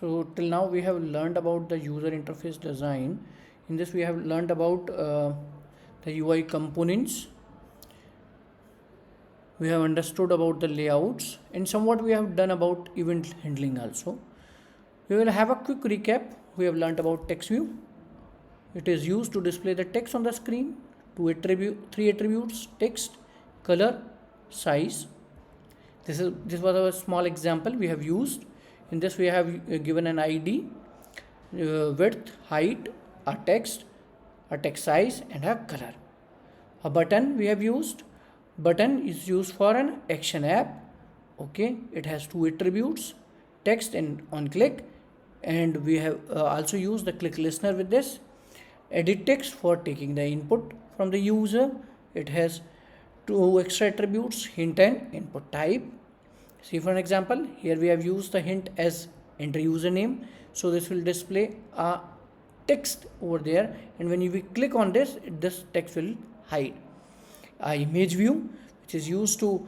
So till now we have learned about the user interface design. In this we have learned about the UI components. We have understood about the layouts and somewhat we have done about event handling also. We will have a quick recap. We have learned about text view. It is used to display the text on the screen. Three attributes: text, color, size. This was a small example we have used. In this we have given an ID, width, height, a text size and a color. A button we have used. Button is used for an action app. Okay, it has two attributes, text and on click, and we have also used the click listener with this. Edit text for taking the input from the user. It has two extra attributes, hint and input type. See, for an example, here we have used the hint as enter username, so this will display a text over there, and when we click on this text will hide. Image view, which is used to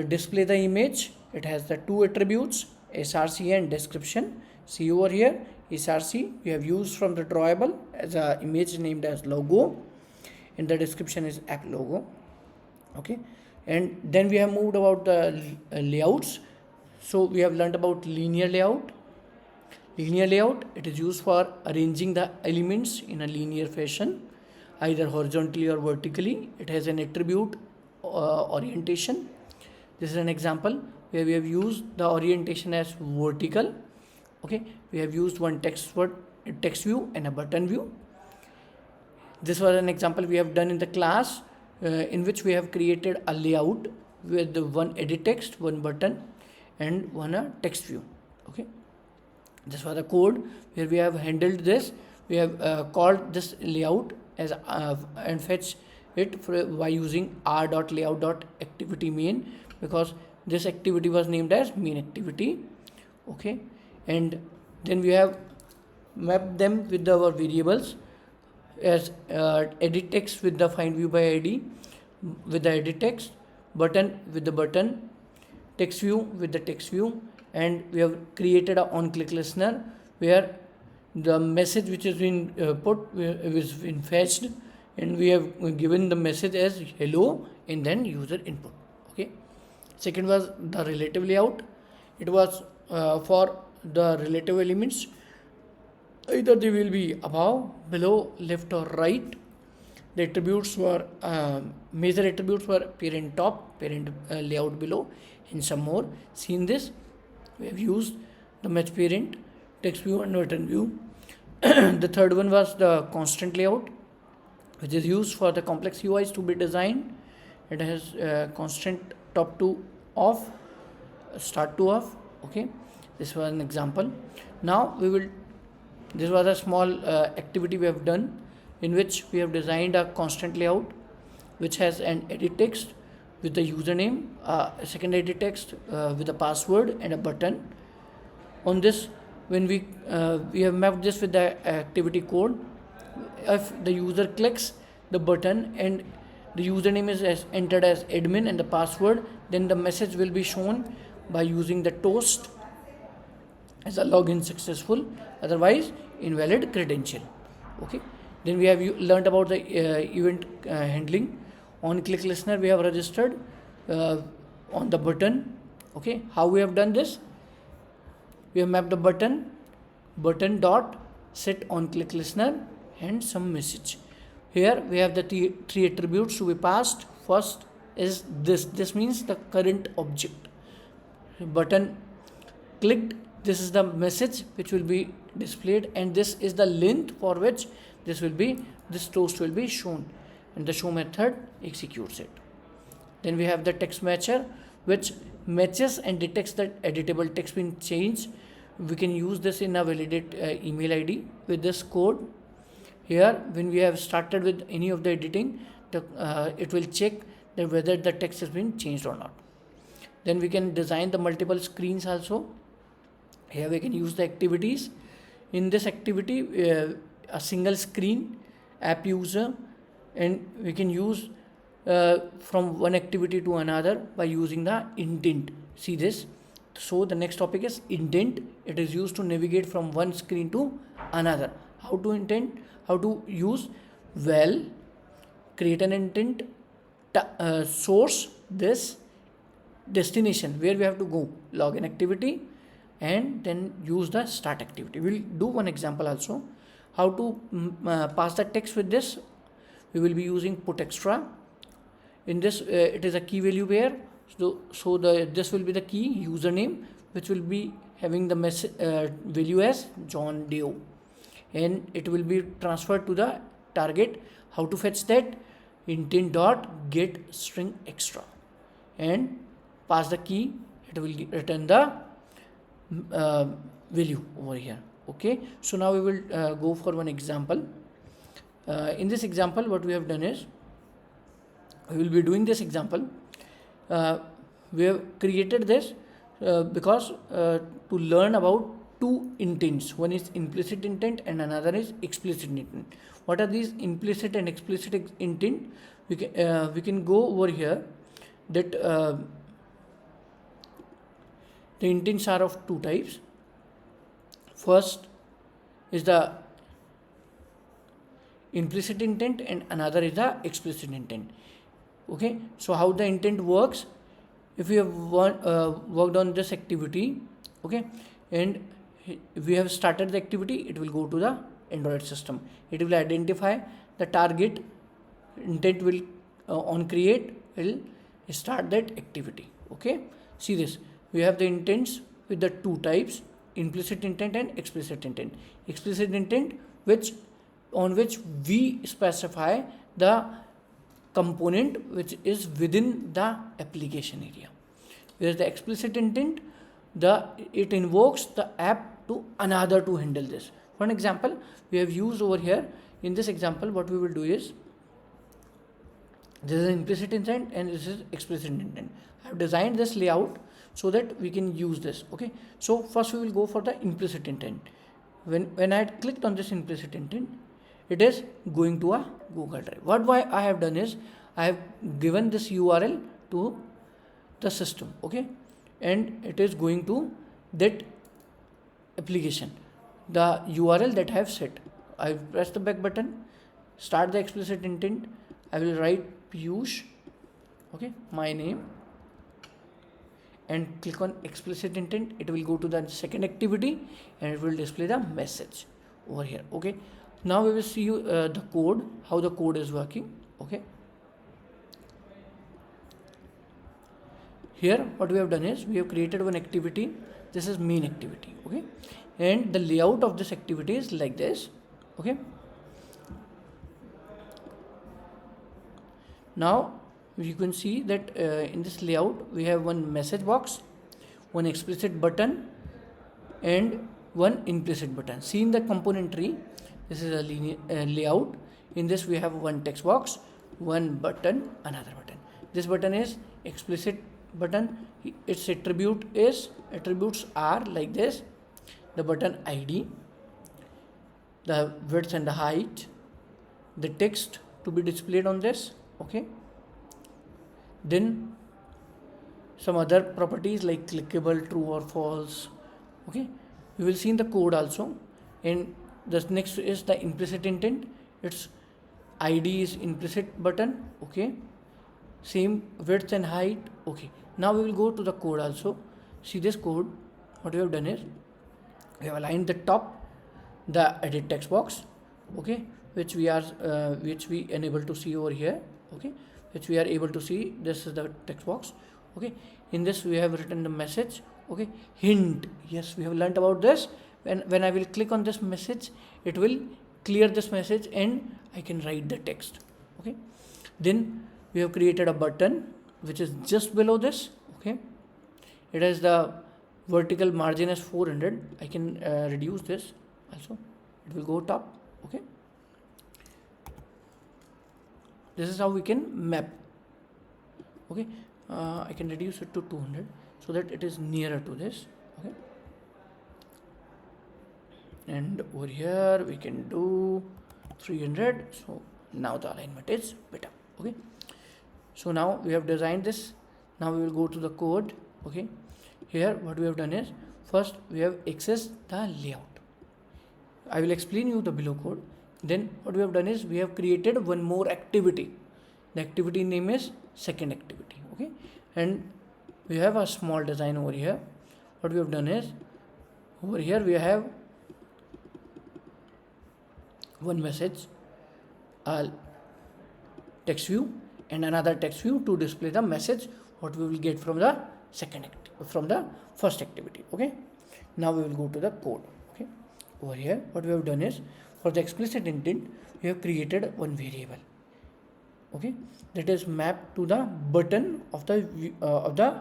display the image. It has the two attributes, src and description. See over here, src we have used from the drawable as a image named as logo, and the description is app logo. Okay, and then we have moved about the layouts. So we have learned about linear layout. Linear layout, it is used for arranging the elements in a linear fashion, either horizontally or vertically. It has an attribute orientation. This is an example where we have used the orientation as vertical. Okay, we have used one text view and a button view. This was an example we have done in the class in which we have created a layout with one edit text, one button and one text view. Okay, this was the code where we have handled this. We have called this layout as and fetch it by using r.layout.activity main, because this activity was named as main activity. Okay, and then we have mapped them with our variables as edit text with the find view by id with the edit text, button with the button, text view with the text view, and we have created a on click listener where the message which has been put is been fetched, and we have given the message as hello and then user input. Okay, second was the relative layout. It was for the relative elements, either they will be above, below, left or right. The attributes were major attributes were parent top, parent layout below, and some more. See in this we have used the match parent, text view and button view. The third one was the constant layout, which is used for the complex UIs to be designed. It has constant top to off, start to off. Okay, this was an example. Now this was a small activity we have done in which we have designed a constant layout which has an edit text with the username, a second edit text with a password and a button. On this, when we have mapped this with the activity code. If the user clicks the button and the username is entered as admin and the password, then the message will be shown by using the toast as a login successful, otherwise invalid credential. Okay, then we have learned about the event handling. On click listener we have registered on the button. Okay, how we have done this? We have mapped the button dot set on click listener and some message. Here we have the three attributes to be passed. First is this means the current object. Button clicked, this is the message which will be displayed, and this is the length for which this toast will be shown, and the show method executes it. Then we have the text matcher, which matches and detects that editable text being changed. We can use this in a validate email ID with this code. Here when we have started with any of the editing, it will check that whether the text has been changed or not. Then we can design the multiple screens also. Here we can use the activities. In this activity, a single screen, app user, and we can use from one activity to another by using the intent. See this, So the next topic is intent. It is used to navigate from one screen to another. How to intent? How to use? Well, create an intent, source this destination where we have to go, login activity, and then use the start activity. We'll do one example also. How to pass the text with this? We will be using put extra. In this, it is a key value pair. So this will be the key username, which will be having the value as John Doe, and it will be transferred to the target. How to fetch that? Intent dot get string extra, and pass the key. It will return the value over here. Okay, so now we will go for one example. In this example, what we have done is, we will be doing this example. We have created this because to learn about two intents. One is implicit intent and another is explicit intent. What are these implicit and explicit intent? We can go over here that the intents are of two types. First is the implicit intent and another is the explicit intent. Okay, so how the intent works? If we have worked on this activity, okay, and if we have started the activity, it will go to the Android system. It will identify the target. Intent will on create will start that activity. Okay, see this. We have the intents with the two types: implicit intent and explicit intent. Explicit intent, on which we specify the component which is within the application area. Whereas the explicit intent, it invokes the app to another to handle this. For an example, we have used over here. In this example, what we will do is, this is implicit intent and this is explicit intent. I have designed this layout so that we can use this. Okay, so first we will go for the implicit intent. When I had clicked on this implicit intent, it is going to a Google Drive. What I have done is, I have given this URL to the system. Okay, and it is going to that application, the URL that I have set. I press the back button, start the explicit intent. I will write Peeyush, okay, my name, and click on explicit intent. It will go to the second activity and it will display the message over here. Okay, now we will see the code, how the code is working. Okay, here what we have done is, we have created one activity. This is main activity. Okay, and the layout of this activity is like this. Okay, now you can see that in this layout we have one message box, one explicit button, and one implicit button. See in the component tree, this is a linear layout. In this we have one text box, one button, another button. This button is explicit button. Its attributes are like this: the button ID, the width and the height, the text to be displayed on this. Okay, then some other properties like clickable, true or false. Okay, we will see in the code also. And the next is the implicit intent. Its ID is implicit button. Okay, same width and height. Okay, now we will go to the code also. See this code. What we have done is, we have aligned the top, the edit text box. Okay, which we enable to see over here. Okay, which we are able to see. This is the text box. Okay, in this we have written the message. Okay, hint. Yes, we have learnt about this. When I will click on this message, it will clear this message and I can write the text. Okay, then we have created a button which is just below this. Okay, it has the vertical margin as 400. I can reduce this also. It will go top. Okay, this is how we can map. Okay, I can reduce it to 200 so that it is nearer to this. Okay, and over here we can do 300. So now the alignment is better. Okay, so now we have designed this. Now we will go to the code. Okay, here what we have done is, first we have accessed the layout. I will explain you the below code. Then what we have done is, we have created one more activity. The activity name is SecondActivity. Okay, and we have a small design over here. What we have done is, over here we have one message, a text view, and another text view to display the message what we will get from the first activity. Okay, now we will go to the code. Okay, over here what we have done is, for the explicit intent we have created one variable, okay, that is mapped to the button of the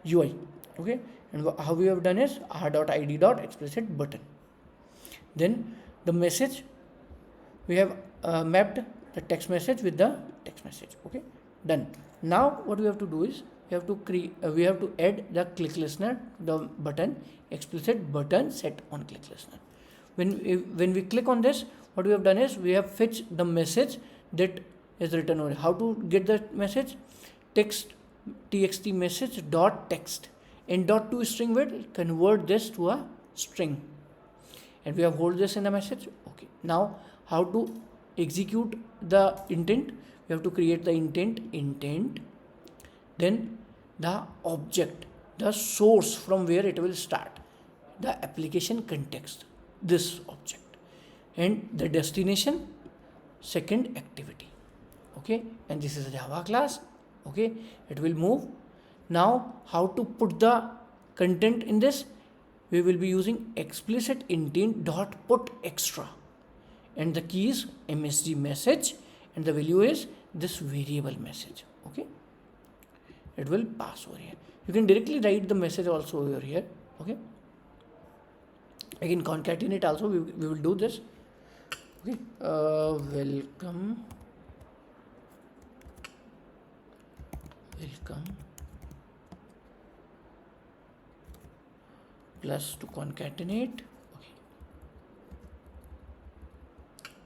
UI. Okay, and how we have done is r.id.explicit button. Then the message, we have mapped the text message with the text message. Okay, done. Now what we have to do is, we have to add the click listener, the button explicit button set on click listener. When we click on this, what we have done is, we have fetched the message that is written over. How to get the message? Txt message dot text, and dot to string will convert this to a string, and we have hold this in the message. Okay, now how to execute the intent? We have to create the intent, then the object, the source from where it will start, the application context, this object, and the destination, second activity. Okay, and this is a Java class. Okay, it will move. Now how to put the content in this? We will be using explicit intent dot put extra, and the key is msg message, and the value is this variable message. Okay, it will pass over here. You can directly write the message also over here. Okay, I can concatenate also. We will do this. Okay, welcome plus to concatenate. Okay,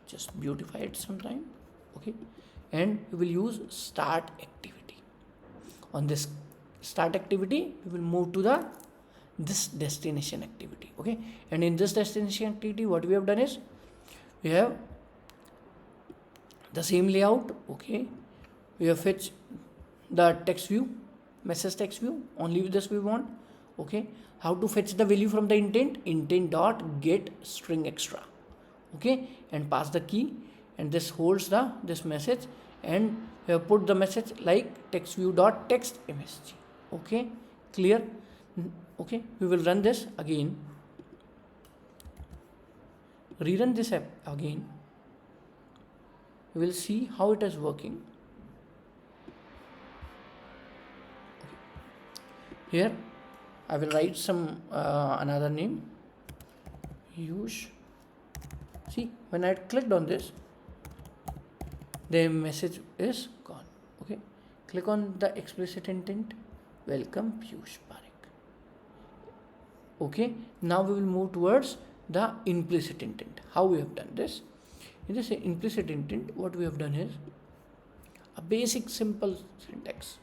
just beautify it sometime. Okay, and we will use start activity. On this start activity, we will move to this destination activity. Okay, and in this destination activity, what we have done is, we have the same layout. Okay, we have fetched the text view, message text view, only with this we want. Okay, how to fetch the value from the intent dot get string extra. Okay, and pass the key, and this holds this message, and we have put the message like text view dot text msg. Okay, clear? Okay, we will run this again, rerun this app again. We will see how it is working. Here I will write some another name, Peeyush. See, when I clicked on this, the message is gone. Okay, click on the explicit intent, welcome Peeyush Pareek. Okay, now we will move towards the implicit intent. How we have done this? In this implicit intent, what we have done is a basic simple syntax.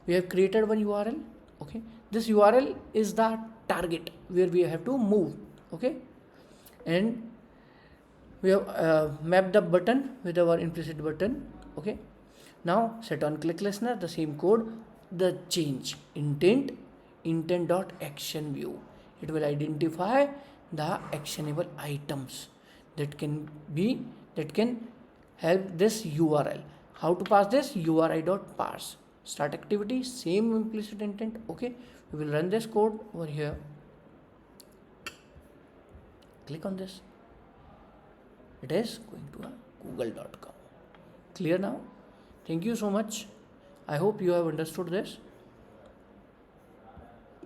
We have created one URL. Okay, this URL is the target where we have to move. Okay, and we have mapped the button with our implicit button. Okay, now set on click listener, the same code, the change intent dot action view. It will identify the actionable items that can help this URL. How to pass this? URI dot parse. Start activity, same implicit intent. Okay, we will run this code over here. Click on this. It is going to a google.com. Clear now? Thank you so much. I hope you have understood this.